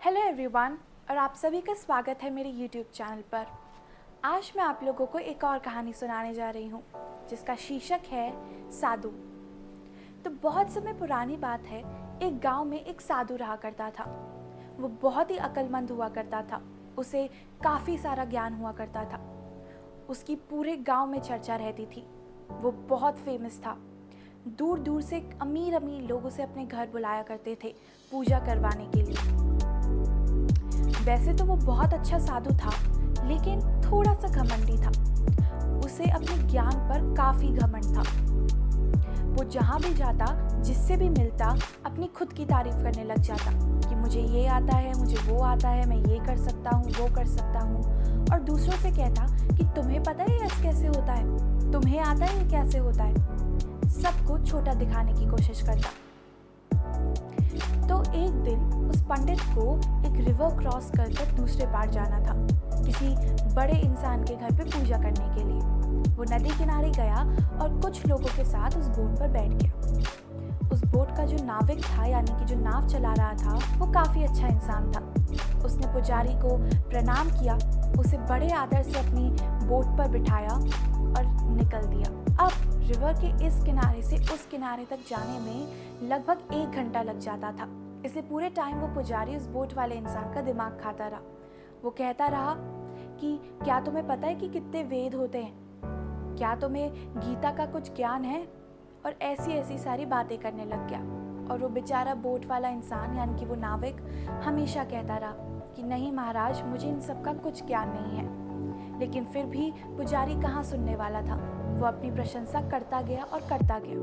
Hello everyone और आप सभी का स्वागत है मेरे यूट्यूब चैनल पर। आज मैं आप लोगों को एक और कहानी सुनाने जा रही हूँ जिसका शीर्षक है साधु। तो बहुत समय पुरानी बात है, एक गांव में एक साधु रहा करता था। वो बहुत ही अक्लमंद हुआ करता था, उसे काफ़ी सारा ज्ञान हुआ करता था। उसकी पूरे गांव में चर्चा रहती थी, वो बहुत फेमस था। दूर दूर से अमीर अमीर लोग उसे अपने घर बुलाया करते थे पूजा करवाने के लिए। वैसे तो वो बहुत अच्छा साधु था, लेकिन थोड़ा सा घमंडी था। उसे अपने ज्ञान पर काफ़ी घमंड था। वो जहाँ भी जाता, जिससे भी मिलता, अपनी खुद की तारीफ करने लग जाता कि मुझे ये आता है, मुझे वो आता है, मैं ये कर सकता हूँ, वो कर सकता हूँ। और दूसरों से कहता कि तुम्हें पता है ये कैसे होता है, तुम्हें आता है ये कैसे होता है। सबको छोटा दिखाने की कोशिश करता। तो एक दिन उस पंडित को एक रिवर क्रॉस कर दूसरे पार जाना था, किसी बड़े इंसान के घर पे पूजा करने के लिए। वो नदी किनारे गया और कुछ लोगों के साथ उस बोट पर बैठ गया। उस बोट का जो नाविक था, यानी कि जो नाव चला रहा था, वो काफ़ी अच्छा इंसान था। उसने पुजारी को प्रणाम किया, उसे बड़े आदर से अपनी बोट पर बिठाया और निकल दिया। अब रिवर के इस किनारे से उस किनारे तक जाने में लगभग 1 घंटा लग जाता था। इसलिए पूरे टाइम वो पुजारी उस बोट वाले इंसान का दिमाग खाता रहा। वो कहता रहा कि क्या तुम्हें पता है कि कितने वेद होते हैं, क्या तुम्हें गीता का कुछ ज्ञान है, और ऐसी ऐसी सारी बातें करने लग गया। और वो बेचारा बोट वाला इंसान, यानी कि वो नाविक, हमेशा कहता रहा कि नहीं महाराज, मुझे इन सब का कुछ ज्ञान नहीं है। लेकिन फिर भी पुजारी कहाँ सुनने वाला था। वो अपनी प्रशंसा करता गया और करता गया।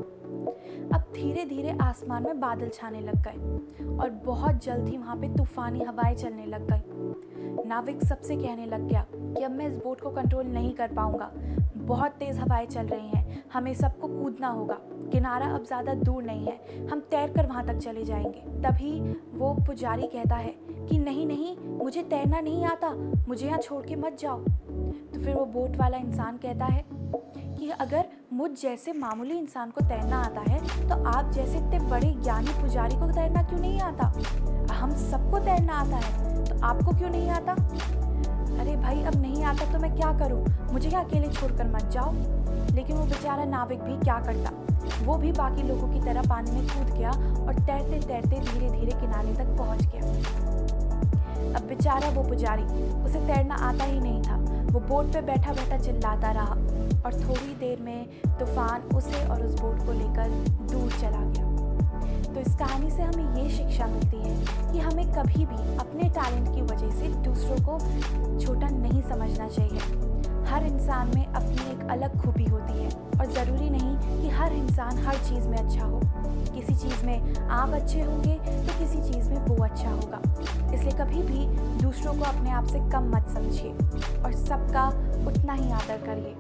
अब धीरे धीरे आसमान में बादल छाने लग गए और बहुत जल्द ही वहाँ पे तूफानी हवाएं चलने लग गई। नाविक सबसे कहने लग गया कि अब मैं इस बोट को कंट्रोल नहीं कर पाऊंगा, बहुत तेज हवाएं चल रही हैं, हमें सबको कूदना होगा, किनारा अब ज़्यादा दूर नहीं है, हम तैर कर वहाँ तक चले जाएंगे। तभी वो पुजारी कहता है कि नहीं नहीं, मुझे तैरना नहीं आता, मुझे यहाँ छोड़ के मत जाओ। तो फिर वो बोट वाला इंसान कहता है कि अगर मुझ जैसे मामूली इंसान को तैरना आता है, तो आप जैसे इतने बड़े ज्ञानी पुजारी को तैरना क्यों नहीं आता? हम सबको तैरना आता है, तो आपको क्यों नहीं आता? अरे भाई, अब नहीं आता तो मैं क्या करूं, मुझे अकेले छोड़कर मत जाओ। लेकिन वो बेचारा नाविक भी क्या करता, वो भी बाकी लोगों की तरह पानी में कूद गया और तैरते तैरते धीरे धीरे किनारे तक पहुंच गया। अब बेचारा वो पुजारी, उसे तैरना आता ही नहीं था। वो बोट पे बैठा बैठा चिल्लाता रहा और थोड़ी देर में तूफान उसे और उस बोट को लेकर दूर चला गया। तो इस कहानी से हमें ये शिक्षा मिलती है कि हमें कभी भी अपने टैलेंट की वजह से दूसरों को छोटा नहीं समझना चाहिए। हर इंसान में अपनी एक अलग खूबी होती है और ज़रूरी नहीं कि हर इंसान हर चीज़ में अच्छा हो। किसी चीज़ में आप अच्छे होंगे तो किसी चीज़ में वो अच्छा होगा। इसलिए कभी भी दूसरों को अपने आप से कम मत समझिए और सबका उतना ही आदर करिए।